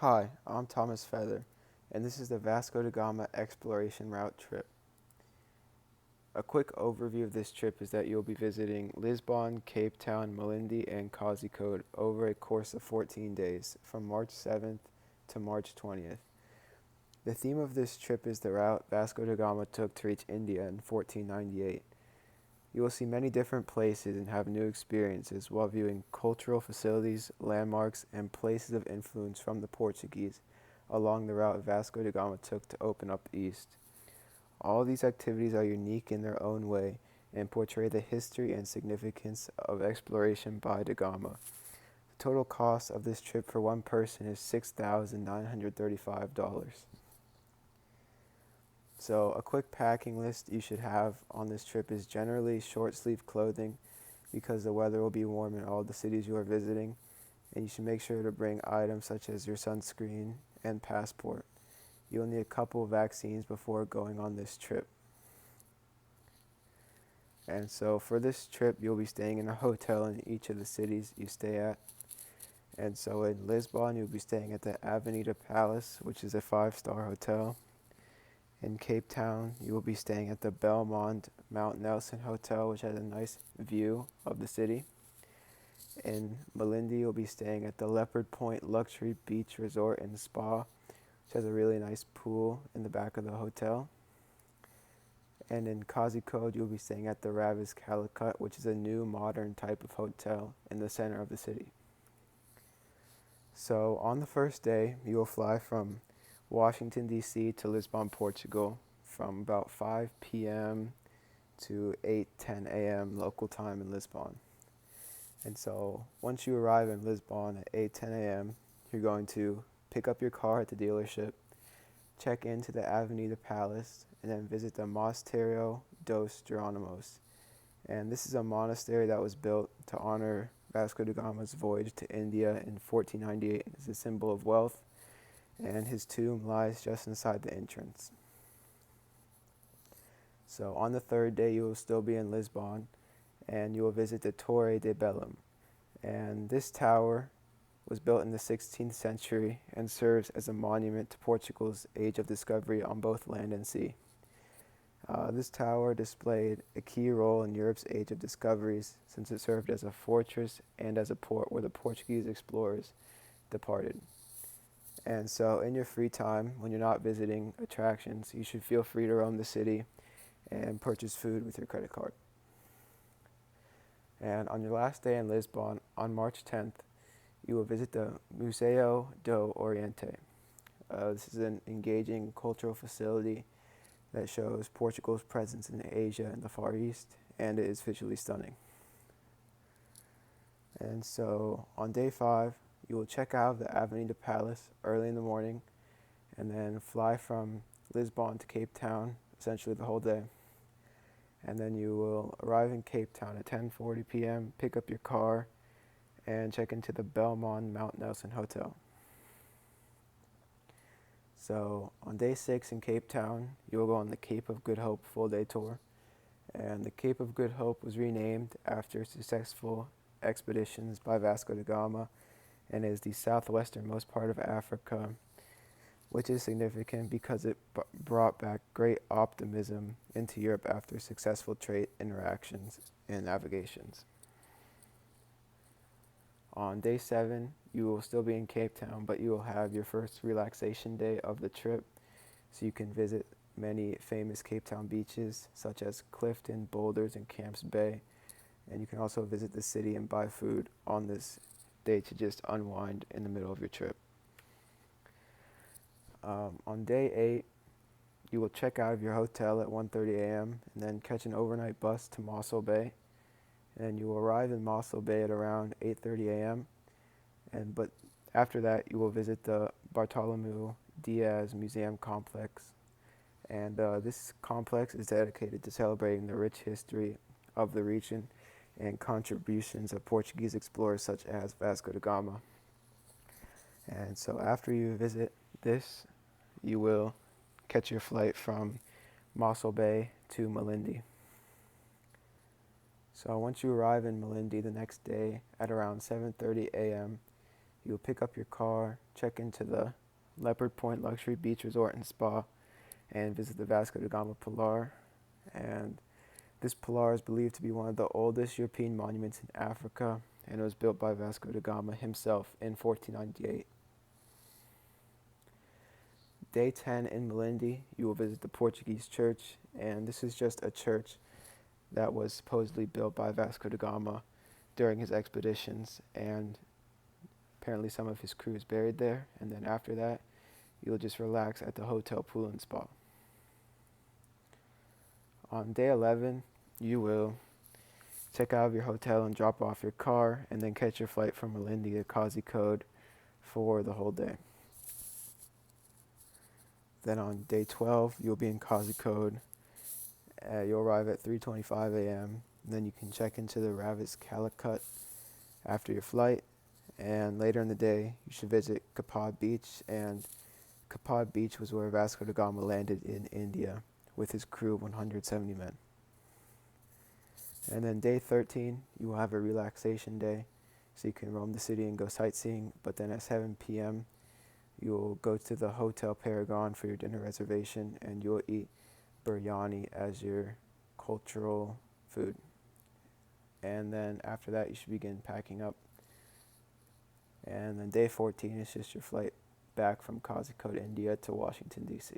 Hi, I'm Thomas Feather, and this is the Vasco da Gama Exploration Route trip. A quick overview of this trip is that you'll be visiting Lisbon, Cape Town, Malindi, and Kozhikode over a course of 14 days, from March 7th to March 20th. The theme of this trip is the route Vasco da Gama took to reach India in 1498. You will see many different places and have new experiences while viewing cultural facilities, landmarks, and places of influence from the Portuguese along the route Vasco da Gama took to open up east. All these activities are unique in their own way and portray the history and significance of exploration by da Gama. The total cost of this trip for one person is $6,935. So, a quick packing list you should have on this trip is generally short sleeve clothing because the weather will be warm in all the cities you are visiting, and you should make sure to bring items such as your sunscreen and passport. You'll need a couple of vaccines before going on this trip. And so, for this trip, you'll be staying in a hotel in each of the cities you stay at. And so, in Lisbon, you'll be staying at the Avenida Palace, which is a 5-star hotel. In Cape Town, you will be staying at the Belmond Mount Nelson Hotel, which has a nice view of the city. In Malindi, you'll be staying at the Leopard Point Luxury Beach Resort and Spa, which has a really nice pool in the back of the hotel. And in Kozhikode, you'll be staying at the Ravis Calicut, which is a new modern type of hotel in the center of the city. So on the first day, you will fly from Washington, D.C. to Lisbon, Portugal from about 5 p.m. to 8:10 a.m. local time in Lisbon. And so once you arrive in Lisbon at 8:10 a.m., you're going to pick up your car at the dealership, check into the Avenida Palace, and then visit the Mosteiro dos Jerónimos. And this is a monastery that was built to honor Vasco da Gama's voyage to India in 1498 as a symbol of wealth, and his tomb lies just inside the entrance. So on the third day, you will still be in Lisbon, and you will visit the Torre de Belém. And this tower was built in the 16th century and serves as a monument to Portugal's age of discovery on both land and sea. This tower displayed a key role in Europe's age of discoveries since it served as a fortress and as a port where the Portuguese explorers departed. And so, in your free time, when you're not visiting attractions, you should feel free to roam the city and purchase food with your credit card. And on your last day in Lisbon, on March 10th, you will visit the Museu do Oriente. This is an engaging cultural facility that shows Portugal's presence in Asia and the Far East, and it is visually stunning. And so on day 5, you will check out of the Avenida Palace early in the morning and then fly from Lisbon to Cape Town, essentially the whole day. And then you will arrive in Cape Town at 10:40 p.m., pick up your car, and check into the Belmond Mount Nelson Hotel. So on day 6 in Cape Town, you will go on the Cape of Good Hope full day tour. And the Cape of Good Hope was renamed after successful expeditions by Vasco da Gama and is the southwesternmost part of Africa, which is significant because it brought back great optimism into Europe after successful trade interactions and navigations. On day 7, you will still be in Cape Town, but you will have your first relaxation day of the trip, so you can visit many famous Cape Town beaches, such as Clifton, Boulders, and Camps Bay, and you can also visit the city and buy food on this day to just unwind in the middle of your trip. On day 8, you will check out of your hotel at 1:30 a.m. and then catch an overnight bus to Mossel Bay, and you will arrive in Mossel Bay at around 8:30 a.m. But after that, you will visit the Bartolomeu Diaz Museum Complex, and this complex is dedicated to celebrating the rich history of the region and contributions of Portuguese explorers such as Vasco da Gama. And so after you visit this, you will catch your flight from Mossel Bay to Malindi. So once you arrive in Malindi the next day at around 7:30 a.m., You'll pick up your car, check into the Leopard Point Luxury Beach Resort and Spa, and visit the Vasco da Gama Pilar. And this pilar is believed to be one of the oldest European monuments in Africa, and it was built by Vasco da Gama himself in 1498. Day 10 in Malindi, you will visit the Portuguese church, and this is just a church that was supposedly built by Vasco da Gama during his expeditions, and apparently some of his crew is buried there. And then after that, you'll just relax at the Hotel Pool and Spa. On day 11, you will check out of your hotel and drop off your car, and then catch your flight from Malindi to Kozhikode for the whole day. Then on day 12, you'll be in Kozhikode. You'll arrive at 3:25 a.m. Then you can check into the Ravis Calicut after your flight. And later in the day, you should visit Kapad Beach. And Kapad Beach was where Vasco da Gama landed in India with his crew of 170 men. And then day 13, you will have a relaxation day, so you can roam the city and go sightseeing. But then at 7 p.m., you'll go to the Hotel Paragon for your dinner reservation, and you'll eat biryani as your cultural food. And then after that, you should begin packing up. And then day 14 is just your flight back from Kozhikode, India to Washington, D.C.